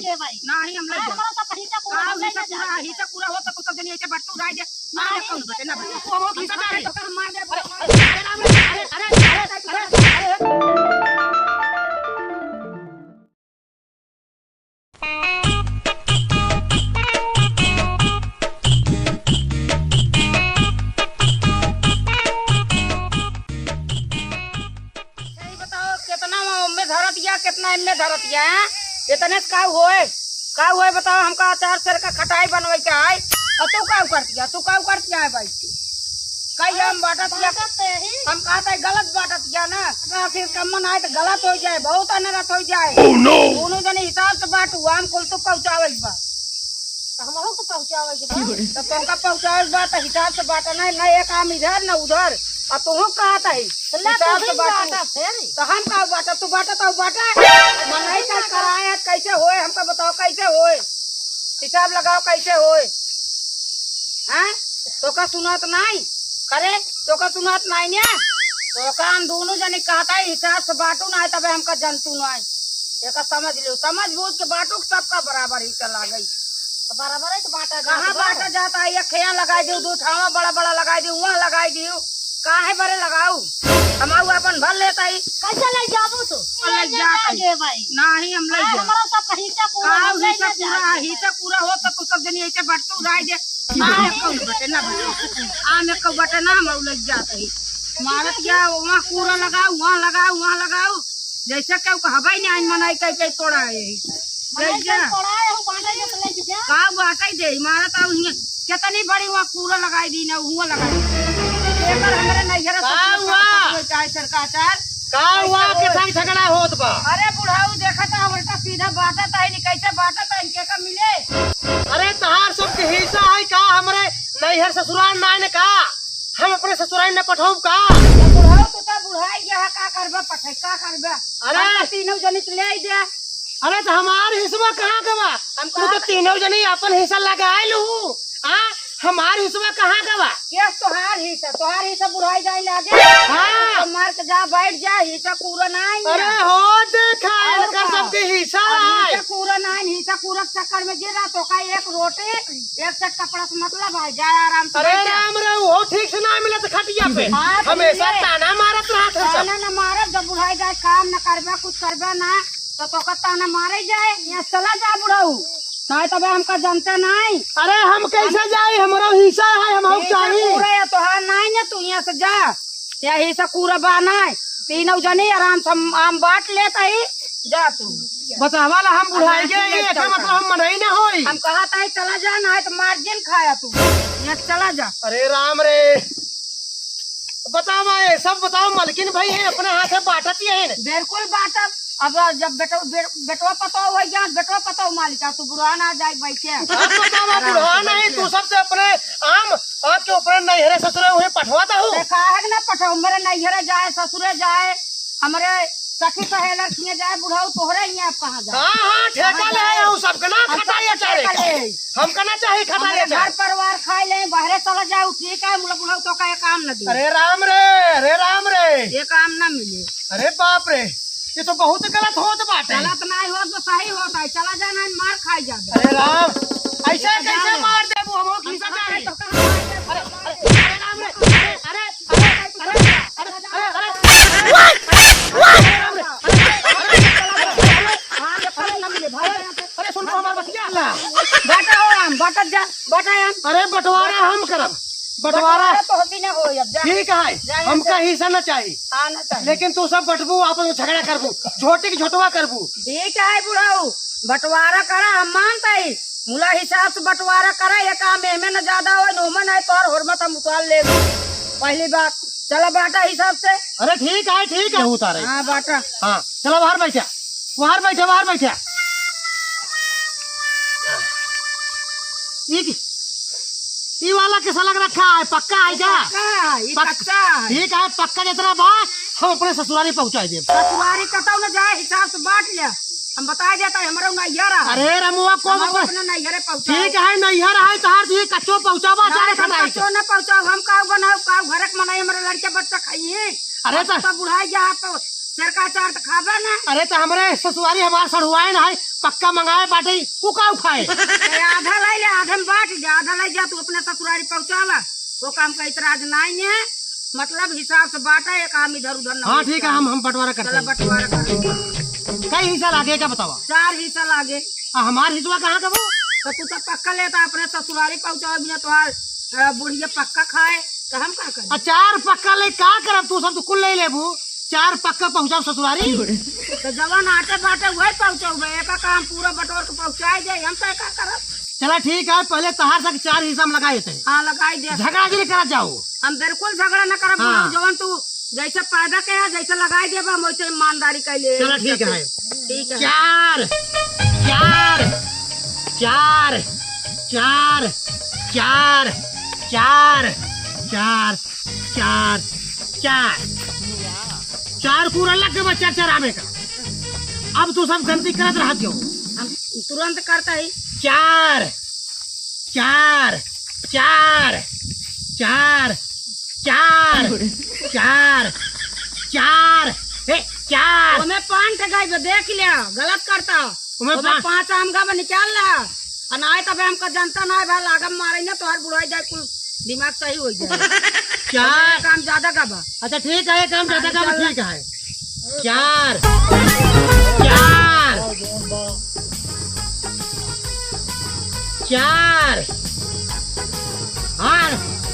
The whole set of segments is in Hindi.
दे भाई नहीं हम नहीं हमरा सब हिस्सा पूरा हिस्सा पूरा हो तो कुछ दिन ऐसे बट्टू उड़ाई दे ना कौन बटे ना बटे वो हिस्सा चाहे तो हम मार दे बताओ कितना में धरत या कितना इनमें धरत या इतने का होए बताओ हमका अचार सर का खटाई बनवे के है और तू का करतिया है भाई कई हम बाटत या हम कहते हैं गलत बाटत या ना फिर कमन आए तो गलत हो जाए बहुत अनरत हो जाए दोनों जने हिसाब से बाटू हम कुल तो पहुंचावे बा हमहु को पहुंचावे के तो तुमका पहुंचावे बा तो हिसाब से बाटना है ना एक आम इधर ना उधर और तू कहता है हिसाब से बाटा तो हम का बाटा तू बाटा तो बाटा मनाई का कराए कैसे होए हमका बताओ कैसे होए हिसाब लगाओ कैसे होए हैं तो का सुनत नहीं करे तो का सुनत नहीं ने तो का हम दोनों जने कहता है हिसाब से बाटू ना तबे हमका जनतू नहीं एक समझ लो समझ बूझ के बाटू सबका बराबर ही चला गई तो बराबर है तो बाटा कहाँ बाटा जाता है एक खेया लगाई दो दो ठावा बड़ा बड़ा लगाई दो वहाँ लगाई दियो काहे बड़े लगाऊ हमारू अपन भर लेता ही कैसे ले जाबो तो ले जाता दे भाई नहीं हम ले जा हमरा सब हिस्सा पूरा हिस्सा पूरा हो तो तू सब जनी ऐसे बट्टू उड़ाई दे ना कौन बटे ना बटे आने को बटे ना हम लग जाते ही मारत या वहाँ पूरा लगाओ वहाँ लगाओ जैसे क्यों हवाई नहीं आज मनाई कई तोड़ा है का बाटा दे मारत कितनी बड़ी वहाँ पूरा लगाई दी ना हुआ लगाई हमारे नहीं सरकार का हुआ के संग झगड़ा होत बा अरे बुढ़ाऊ देखा था उल्टा सीधा बाटा था नहीं कैसे बाटा था इनके का मिले अरे तहार सब के हिस्सा है का हमरे नैहर ससुराल नाने का हम अपने ससुराल ने पठाऊ का बुढ़ाऊ तो बुढ़ाई गया का करबा पठाई का करबा अरे तीनों जनी ले दे अरे तो हमार हिस्सा कहाँ गवा हम तो तीनों जनी अपन हिस्सा लगाए लू हाँ हमार हिस्सा कहाँ गवा केस तोहार हिस्सा बुढ़ाई जाए लागे हाँ तो मार के जा बैठ जा हिस्सा पूरा नहीं अरे हो देखा इनका सबके हिस्सा है पूरा नहीं हिस्सा पूरा चक्कर में गिरा तो का एक रोटी एक सेट कपड़ा से मतलब है जा आराम से अरे राम रे वो ठीक से ना मिले तो खटिया पे हमेशा ताना मारत रहत है ताना न मारत जब बुढ़ाई जाए काम न करबा कुछ करबा ना तो का ताना मारे जाए यहाँ चला जा बुढ़ाऊ नहीं तब हमका जानते नहीं अरे हम कैसे जाए हमारा हिस्सा है हम चाहिए तो हाँ नहीं ना तू यहाँ से जा या हिस्सा पूरा बाना तीनों जने आराम से आम बांट लेता ही जा तू बतावा ला हम बुढ़ाएंगे ये मतलब हम मनाई ना होई हम कहा था चला जा ना तो मार्जिन खाया तू यहाँ चला जा अरे राम रे बतावा ये सब बताओ मलकिन भाई है अपने हाथ में बांटती है बिल्कुल बांटा अब जब बेटवा पता हो गया बेटवा पता हो मालिका तू बुढ़ा ना जाए बैठे बुढ़ा नहीं तू सबसे अपने आम के ऊपर नैहरे ससुरे हुए पठवाता हूँ देखा है ना पठाओ मेरे नैहरे जाए ससुरे जाए हमारे सखी सहेलर किए जाए बुढ़ाऊ तोहरे ही आप कहाँ जाए हाँ ठेका ले सबके ना खटाई चाहे हम करना चाहिए खटाई घर परिवार खाए ले बाहर चला जाए ठीक है बुढ़ाऊ तो का काम न दे अरे राम रे ये काम न मिले अरे बाप रे ये तो बहुत गलत होत बाटे गलत नहीं हो तो सही होता है चला जाना मार खाई जा अरे राम ऐसे कैसे मार दे वो हम खींचा चाहे तो अरे राम रे अरे सुन तो हमार बतिया बाटा हो आम बाटा जा बाटा आम अरे बंटवारा हम करब बंटवारा तो होती ना हो अब जा ठीक है हमका हिस्सा न चाहिए आना चाहिए लेकिन तू सब बटबू आपस में झगड़ा करबू झोटी की झोटवा करबू ठीक है बुढ़ाऊ बंटवारा करा हम मानता ही मुला हिसाब से बंटवारा करा ये काम में न ज्यादा हो नोमन है तो हुर्मत हम उतार ले पहली बात चला बाटा हिसाब से अरे ठीक है उतारे हाँ बाटा हाँ चलो बाहर बैठा ये वाला कैसा लग रखा है पक्का है क्या पक्का ठीक है पक्का जितना बात हम अपने ससुराली पहुँचा दे ससुरारी कतौ न जाए हिसाब से बांट ले हम बता देता है हमारा नैहर है अरे रमुआ को अपना नैहर पहुँचा ठीक है नैहर है तहार तुझे कच्चो पहुँचावा चाहे खटाई कच्चो न पहुँचाओ हम का बनाओ का घर के मनाई हमारे लड़के बच्चा खाइए अरे तो बुढ़ाई जा सिर का अचार तो खाबा ना। अरे तो हमारे ससुरारी हमार सड़ुआए ना है, पक्का मंगाए बाटे वो का खाए। तो आधा लाई ले, आधा में बांट जा, आधा लाई जा तू अपने ससुरारी पहुँचावा। वो काम का इतराज नहीं है, मतलब हिसाब से बांटा, एक आम इधर उधर ना। हाँ ठीक है, हम बंटवारा करते चलो हैं। बंटवारा कर। कई हिस्सा लागे का बतावा। 4 हिस्सा लागे। हमार हिस्सा कहाँ का वो? तो तू तो पक्का लेता अपने ससुरारी पहुँचाओ, बिना तुम्हार बुढ़िया पक्का खाए तो हम का करें? 4 पक्का ले का करब? तू सब तो कुल ले लेबू, 4 पक्का पहुँचाओ ससुरारी। तो जवान आटे बाटे वही पहुँचाओ, एक काम पूरा बटोर के पहुँचाए दे, हम क्या करब? चला ठीक है, पहले तहार तक 4 हिस्सा में लगाए थे। हाँ लगाई दे। झगड़ा गिरी करा जाओ। हम बिल्कुल झगड़ा न करब। हाँ। जवान तू जैसे पैदा किया जैसे लगाई दे, हम वैसे ईमानदारी कैले। चला ठीक है। ठीक है। 4 4 4 4 4 4 4 4 4 4 पूरा लग गया 4 आने का। अब तू सब गलती करत रहा क्यों? हम तुरंत करता ही। 4 4 4 4 4 4 4 4 हमें 5 टकाई पे देख लिया, गलत करता। हमें 5 आम का निकाल ला, अनाए तब हमका जनता ना भाई लागम मारे ना तो हर बुढ़ाई जाए, कुल दिमाग सही हो जाए। 4 काम ज्यादा का बा। अच्छा ठीक है, काम ज्यादा का ठीक है। 4 4 4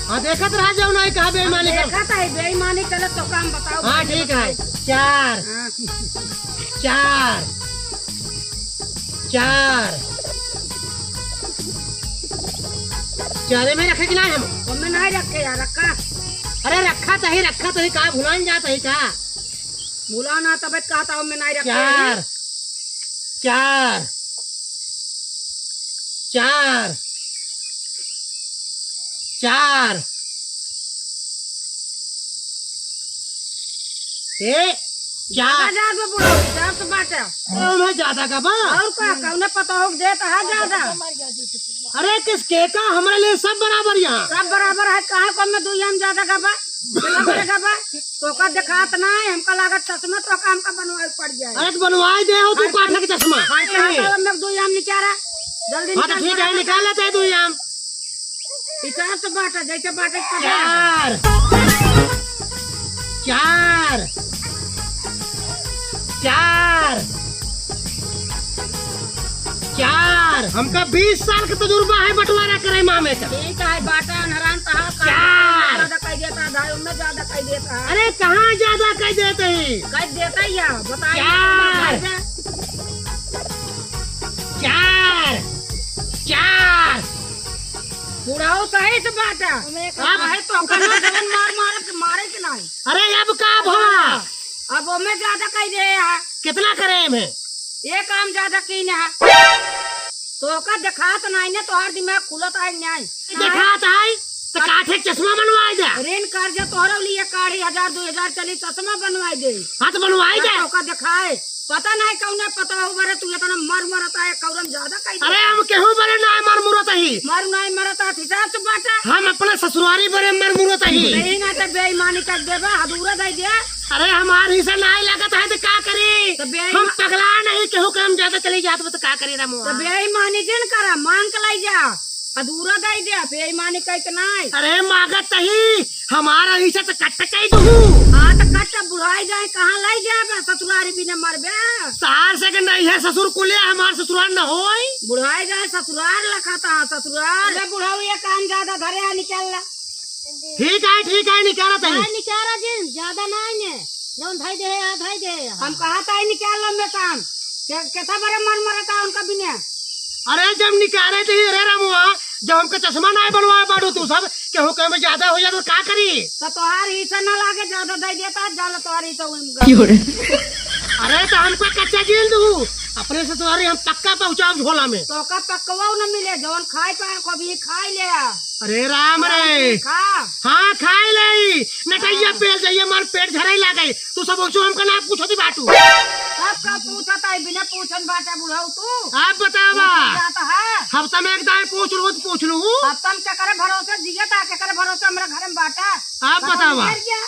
हाँ देखत रह जाओ ना, कहा बेईमानी कर। देखा था बेईमानी चले तो काम बताओ। हाँ ठीक है। 4 हाँ। 4 4 4 में रखे कि नहीं हम? हमें नहीं रखे यार, रखा। अरे रखा तो ही कहा भुलान जाता ही कहा। भूला ना तब कहता हूँ मैं नहीं रखे। 4 4 4 4 4 हजार में बुढ़ो हिसाब से बांटा। मैं ज्यादा का बा। और का कौने पता हो देता है ज्यादा। अरे किसके का? हमारे लिए सब बराबर यहाँ। सब बराबर है, कहाँ कम में 2 आम ज्यादा का बा, तो का दिखात ना है हमका लागत चश्मा तो काम का बनवाई पड़ जाए। अरे तो बनवाई दे हो तू काठा के चश्मा। में 2 आम निकाला जल्दी। हाँ तो ठीक है, निकाल लेते हैं 2 आम। हिसाब से बांटा, जैसे बांटे 4 4 4 4 हमका 20 साल का तजुर्बा है बंटवारा करे मामे का। ठीक है बाटा नरान कहा 4 ज्यादा कह देता, ढाई में ज्यादा कह देता है। अरे कहाँ ज्यादा कह देते हैं? कह देता ही है, बताइए। 4 4 बुढ़ाओ सही से बाटा। अब है तो कना जवन मारे के नहीं। अरे अब का भला? अब हमें ज्यादा कह दे है। कितना करे में? एक आम ज्यादा की है तो का दिखात नहीं ने, तो हर दिमाग खुलत है नहीं। दिखात है तो काठे चश्मा बनवाई दे। ऋण कर्ज तोहरा लिए काढ़ी 1000 2000 चली चश्मा बनवाई दे। हाँ तो बनवाई दे। तो का दिखाए पता नहीं कौन पता हो बरे तू इतना मरता है कौरम ज्यादा कह दे। अरे हम केहू बरे ना मर मुरत ही। मर नहीं मरता हिसाब से बाटा। हम अपने ससुरारी बरे मर मुरत ही। नहीं ना तो बेईमानी कर देबा, अधूरा दे दे। अरे हमार हिस्सा नहीं लगत है तो का करी? तो हम पगला नहीं, केहू काम ज्यादा चली जात तो का करी रामू? तो बेईमानी जिन करा मांग के लाई जा, अधूरा दे दे, बेईमानी कह के नहीं। अरे मागत ही हमारा हिस्सा तो कट कई दू। हाँ तो कट्टा बुढ़ाई जाए कहाँ लाई जाए, ससुरारी भी न मरबे। सार से के नहीं है ससुर कुले, हमार ससुराल न होई। बुढ़ाई जाए ससुरार लखाता ससुरार। बुढ़ाऊ ये काम ज्यादा घरे निकल ला। ठीक है निकालत है। निकारा जिन ज्यादा नहीं ने जौन धाई दे धाई दे। हम कहा था निकाल लो मैं काम कैसा बड़े मन मरता उनका बिना। अरे जब निकाले थे रे रामुआ, जब हमका चश्मा नहीं बनवाए बाड़ू तू सब केहू कहे में ज्यादा हो जाए तो का करी? तो तोहार हिस्सा न लागे ज्यादा दे देता जाला तोहार हिस्सा। अरे तो हमको कच्चा जेल दू, अपने से तुम्हारे हम पक्का पहुँचाओ झोला में। तो का पकवाओ न मिले जौन खाए पाए कभी खाई ले। अरे राम रे खा। हाँ खाए ले नटैया पेल जाइए, मार पेट झराई लागे। तू सब हमका ना पूछो दी बाटू। सबका पूछता है बिना पूछन बाटा बुढ़ाऊ तू। आप बतावा जाता है हफ्ता में एक दाए पूछ लू तो पूछ लू। अब तुम क्या करे भरोसा जियता क्या करे भरोसा मेरे घर में बाटा। आप बतावा। क्या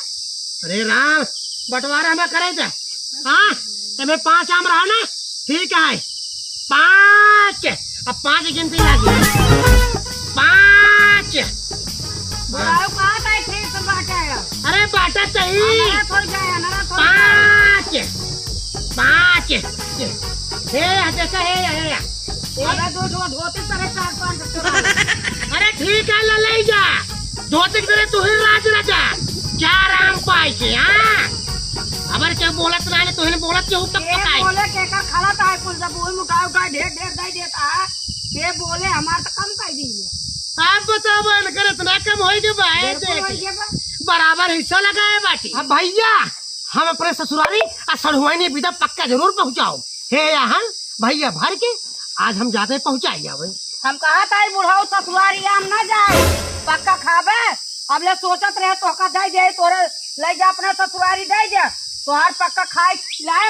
अरे राम बंटवारा हमें करे थे हाँ तुम्हें 5 आम रहा ना, ठीक है 5। अब 5 गिनती लगी 5। बुढ़ाऊ कहा था ठीक से बाटा है। अरे बाटा चाहिए ना थोड़ी जाए ना थोड़ी 5 हे देखा हे अरे दो धोती तरह 4-5 अरे ठीक है ले जा धोती करे तू ही राज राजा क्या राम पाई के हाँ अबर क्या बोलत ना तू ही बोलत के तब ये पकाई बोले के का खड़ा था कुल जब वही मुकाव का ढेर दे देता है ये बोले हमार तो कम कर दीजिए। आप बताओ बन करे इतना कम होई के भाई देख बराबर हिस्सा लगाए बाटी। अब भैया हम अपने ससुराली आ सड़ुआनी विदा पक्का जरूर पहुंचाओ हे यहाँ भैया भर के आज हम जाते पहुंचाई भाई। हम कहा था बुढ़ाऊ ससुरारी आम न जाए पक्का खाबे अब ले सोचत रहे तो का दे दे तोरे ले जा अपना ससुरारी दे जा तोहार पक्का खाए लाए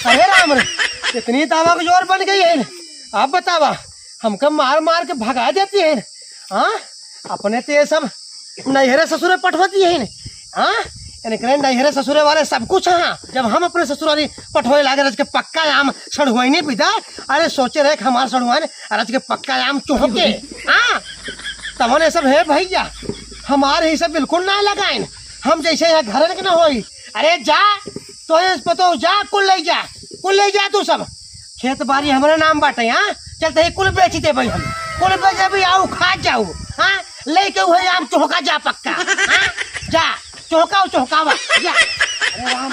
अरे राम रे इतनी तावा को जोर बन गई है आप बतावा हमको मार मार के भगा देती है हाँ अपने ते सब नैहरे ससुरे पठवाती है हाँ नैहरे ससुरे वाले सब कुछ हाँ जब हम अपने ससुरारी पठवाए लागे रज के पक्का आम सड़ुआई नहीं पीता अरे सोचे रहे हमारे सड़ुआने रज के पक्का आम चौके हाँ तब ये सब है भैया हमारे ही सब बिल्कुल ना लगाए हम जैसे यहाँ घर के ना हो अरे जा तो जा कुल ले जा तू सब खेत बाड़ी हमारे नाम बाटे हाँ चलते ही कुल बेच दे भाई हम कुल बेचे भी आओ खा जाओ हाँ लेके हुए आम चौका जा पक्का हाँ जा चौका जा अरे राम